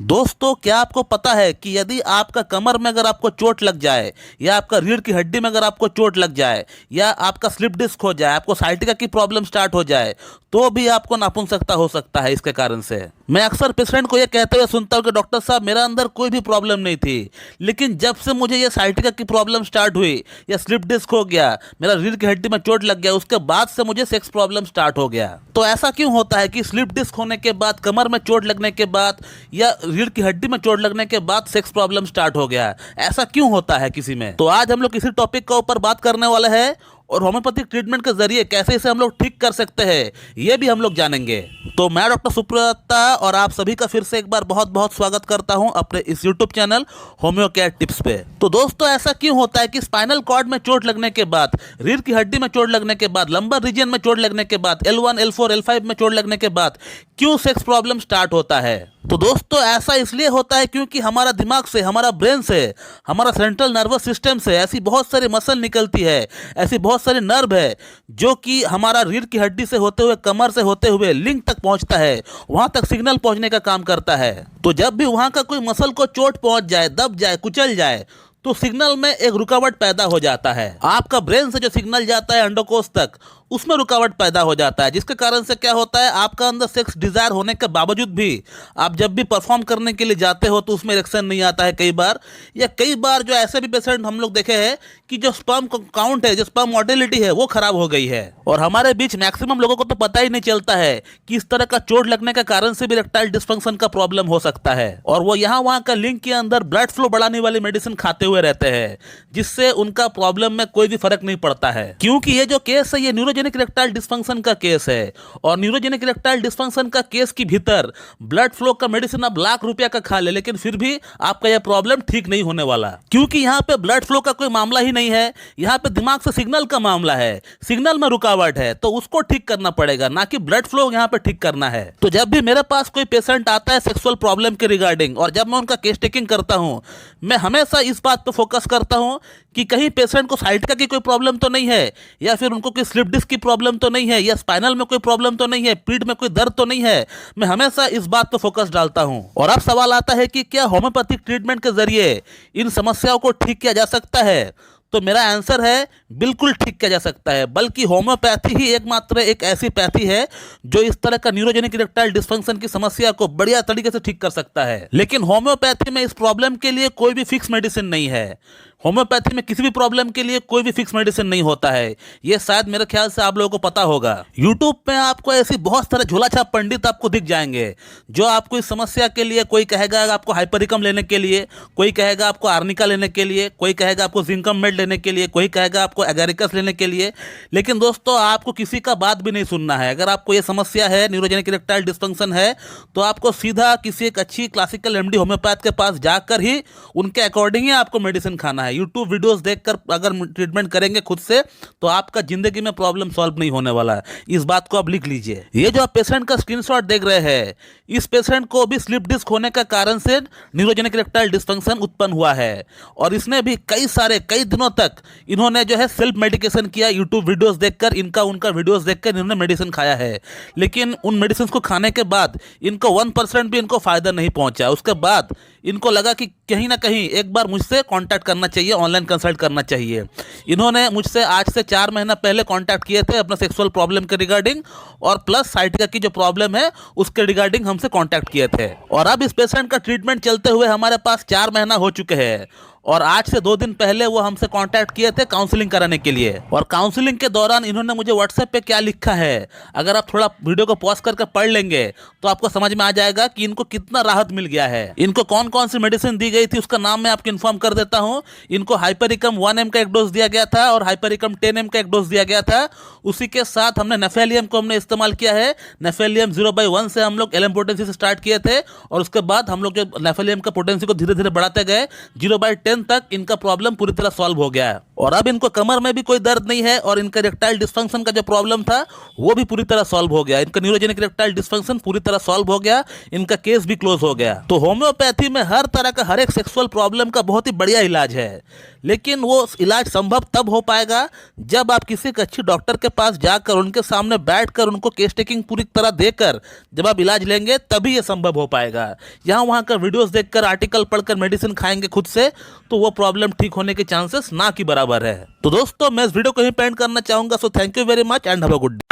दोस्तों, क्या आपको पता है कि यदि आपका कमर में अगर आपको चोट लग जाए या आपका रीढ़ की हड्डी में अगर आपको चोट लग जाए या आपका स्लिप डिस्क हो जाए, आपको साइटिका की प्रॉब्लम स्टार्ट हो जाए, तो भी आपको नपुंसकता हो सकता है इसके कारण से। मैं अक्सर पेशेंट को ये कहते हुए सुनता हूँ कि डॉक्टर साहब, मेरा अंदर कोई भी प्रॉब्लम नहीं थी, लेकिन जब से मुझे ये साइटिका की प्रॉब्लम स्टार्ट हुई या स्लिप डिस्क हो गया, मेरा रीढ़ की हड्डी में चोट लग गया, उसके बाद से मुझे सेक्स प्रॉब्लम स्टार्ट हो गया। तो ऐसा क्यों होता है कि स्लिप डिस्क होने के बाद, कमर में चोट लगने के बाद या रीढ़ की हड्डी में चोट लगने के बाद सेक्स प्रॉब्लम स्टार्ट हो गया? ऐसा क्यों होता है किसी में? तो आज हम लोग इसी टॉपिक के ऊपर बात करने वाले हैं और होम्योपैथिक ट्रीटमेंट के जरिए कैसे इसे हम लोग ठीक कर सकते हैं, ये भी हम लोग जानेंगे। तो मैं डॉक्टर सुब्रता और आप सभी का फिर से एक बार बहुत बहुत स्वागत करता हूं अपने इस YouTube channel homeo care tips पे। तो दोस्तों, ऐसा क्यों होता है कि स्पाइनल कॉर्ड में चोट लगने के बाद, रीढ़ की हड्डी में चोट लगने के बाद, लंबर रीजन में चोट लगने के बाद, L1, L4, L5 में चोट लगने के बाद क्यों सेक्स प्रॉब्लम स्टार्ट होता है? तो दोस्तों, ऐसा इसलिए होता है क्योंकि हमारा दिमाग से, हमारा ब्रेन से, हमारा सेंट्रल नर्वस सिस्टम से ऐसी बहुत सारी मसल निकलती है, ऐसी बहुत सारे नर्व है जो कि हमारा रीढ़ की हड्डी से होते हुए, कमर से होते हुए लिंक तक पहुंचता है, वहां तक सिग्नल पहुंचने का काम करता है। तो जब भी वहां का कोई मसल को चोट पहुंच जाए, दब जाए, कुचल जाए, तो सिग्नल में एक रुकावट पैदा हो जाता है। आपका ब्रेन से जो सिग्नल जाता है अंडकोश तक, उसमें रुकावट पैदा हो जाता है, जिसके कारण से क्या होता है, आपका अंदर सेक्स डिजायर होने के बावजूद भी आप जब भी परफॉर्म करने के लिए जाते हो तो उसमें इरेक्शन नहीं आता है कई बार। या कई बार जो ऐसे भी पेशेंट हम लोग देखे हैं कि जो स्पर्म काउंट है, जो स्पर्म मोटिलिटी है, वो खराब हो गई है। और हमारे बीच मैक्सिमम लोगों को तो पता ही नहीं चलता है कि इस तरह का चोट लगने के कारण से भी इरेक्टाइल डिस्फंक्शन का प्रॉब्लम हो सकता है। और वो यहाँ वहाँ का लिंक के अंदर ब्लड फ्लो बढ़ाने वाली मेडिसिन खाते हुए रहते हैं, जिससे उनका प्रॉब्लम में कोई भी फर्क नहीं पड़ता है। क्योंकि ये जो केस है, ये न्यूरोजेनिक इरेक्टाइल डिस्फंक्शन का केस है, और न्यूरोजेनिक इरेक्टाइल डिस्फंक्शन का केस के भीतर ब्लड फ्लो का मेडिसिन आप लाख रुपया का खा ले, लेकिन फिर भी आपका यह प्रॉब्लम ठीक नहीं होने वाला। क्योंकि यहाँ पे ब्लड फ्लो का कोई मामला ही नहीं है, यहाँ पे दिमाग से सिग्नल का मामला है, सिग्नल में रुकावट है, तो उसको ठीक करना पड़ेगा, ना कि ब्लड फ्लो यहाँ पे ठीक करना है। तो जब भी मेरे पास कोई पेशेंट आता है सेक्सुअल प्रॉब्लम के रिगार्डिंग, और जब मैं उनका केस टेकिंग करता हूँ, मैं हमेशा इस बात पर फोकस करता हूँ कि कहीं पेशेंट को साइटिका की कोई प्रॉब्लम तो नहीं है, या फिर उनको कोई स्लिप डिस्क की प्रॉब्लम तो नहीं है, या स्पाइनल में कोई प्रॉब्लम तो नहीं है, पीठ में कोई दर्द तो नहीं है। मैं हमेशा इस बात पर फोकस डालता हूं। और अब सवाल आता है कि क्या होम्योपैथिक ट्रीटमेंट के जरिए इन समस्याओं को ठीक किया जा सकता है? तो मेरा आंसर है, बिल्कुल ठीक किया जा सकता है। बल्कि होम्योपैथी ही एकमात्र एक ऐसी पैथी है जो इस तरह का न्यूरोजेनिक इरेक्टाइल डिस्फंक्शन की समस्या को बढ़िया तरीके से ठीक कर सकता है। लेकिन होम्योपैथी में इस प्रॉब्लम के लिए कोई भी फिक्स मेडिसिन नहीं है। होम्योपैथी में किसी भी प्रॉब्लम के लिए कोई भी फिक्स मेडिसिन नहीं होता है, ये शायद मेरे ख्याल से आप लोगों को पता होगा। यूट्यूब पे आपको ऐसी बहुत सारे झोलाछाप पंडित आपको दिख जाएंगे जो आपको इस समस्या के लिए, कोई कहेगा आपको हाइपरिकम लेने के लिए, कोई कहेगा आपको आर्निका लेने के लिए, कोई कहेगा आपको जिंकम मेड लेने के लिए, कोई कहेगा आपको एगारिकस लेने के लिए। लेकिन दोस्तों, आपको किसी का बात भी नहीं सुनना है। अगर आपको ये समस्या है, न्यूरोजेनिक इरेक्टाइल डिस्फंक्शन है, तो आपको सीधा किसी एक अच्छी क्लासिकल एमडी होम्योपैथ के पास जाकर ही उनके अकॉर्डिंग ही आपको मेडिसिन खाना है। यूट्यूब वीडियोस देखकर अगर ट्रीटमेंट करेंगे खुद से, तो आपका जिंदगी में प्रॉब्लम सॉल्व नहीं होने वाला है। इस बात को आप लिख लीजिए। ये जो आप पेशेंट का स्क्रीनशॉट देख रहे हैं, इस पेशेंट को भी स्लिप डिस्क होने का कारण से न्यूरोजेनिक इरेक्टाइल डिस्फंक्शन उत्पन्न हुआ है, और इसने भी कई दिनों तक इन्होंने जो है सेल्फ मेडिकेशन किया। यूट्यूब वीडियोस देखकर, उनका वीडियोस देखकर इन्होंने मेडिसिन खाया है, लेकिन उन मेडिसिन को खाने के बाद इनको 1% भी इनको फायदा नहीं पहुंचा। उसके बाद इनको लगा कि कहीं ना कहीं एक बार मुझसे कांटेक्ट करना चाहिए, ऑनलाइन कंसल्ट करना चाहिए। इन्होंने मुझसे आज से 4 महीना पहले कांटेक्ट किए थे अपना सेक्सुअल प्रॉब्लम के रिगार्डिंग, और प्लस साइटिका की जो प्रॉब्लम है उसके रिगार्डिंग हमसे कांटेक्ट किए थे। और अब इस पेशेंट का ट्रीटमेंट चलते हुए हमारे पास 4 महीना हो चुके हैं, और आज से 2 दिन पहले वो हमसे कांटेक्ट किए थे काउंसलिंग कराने के लिए। और काउंसलिंग के दौरान इन्होंने मुझे व्हाट्सएप पे क्या लिखा है, अगर आप थोड़ा वीडियो को पॉज करके पढ़ लेंगे तो आपको समझ में आ जाएगा कि इनको कितना राहत मिल गया है। इनको कौन कौन सी मेडिसिन दी गई थी उसका नाम मैं आपको इन्फॉर्म कर देता हूँ। इनको हाइपरिकम 1 का एक डोज दिया गया था, और हाइपरिकम 10 का एक डोज दिया गया था। उसी के साथ हमने नेफेलियम को हमने इस्तेमाल किया है। नेफेलियम 0/1 से हम लोग LM पोटेंसी से स्टार्ट किए थे, और उसके बाद हम लोग जो नेफेलियम का पोटेंसी को धीरे धीरे बढ़ाते गए, 0/10 सेशन तक इनका प्रॉब्लम पूरी तरह सॉल्व हो गया है और अब इनको कमर में भी कोई दर्द नहीं है और इनका इरेक्टाइल डिस्फंक्शन का जो प्रॉब्लम था वो भी पूरी तरह सॉल्व हो गया। इनका न्यूरोजेनिक इरेक्टाइल डिस्फंक्शन पूरी तरह सॉल्व हो गया, इनका केस भी क्लोज हो गया। तो होम्योपैथी में हर तरह का हर एक सेक्सुअल प्रॉब्लम का बहुत ही बढ़िया इलाज है, लेकिन वो इलाज संभव तब हो पाएगा जब आप किसी एक अच्छी डॉक्टर के पास जाकर उनके सामने बैठकर उनको केस टेकिंग पूरी तरह देकर जब आप इलाज लेंगे तभी ये संभव हो पाएगा। यहाँ वहाँ का वीडियोस देखकर आर्टिकल पढ़कर मेडिसिन खाएंगे खुद से तो वो प्रॉब्लम ठीक होने के चांसेस ना की बराबर है। तो दोस्तों मैं इस वीडियो को यहीं पे एंड करना चाहूंगा। So thank you very much and have a good day.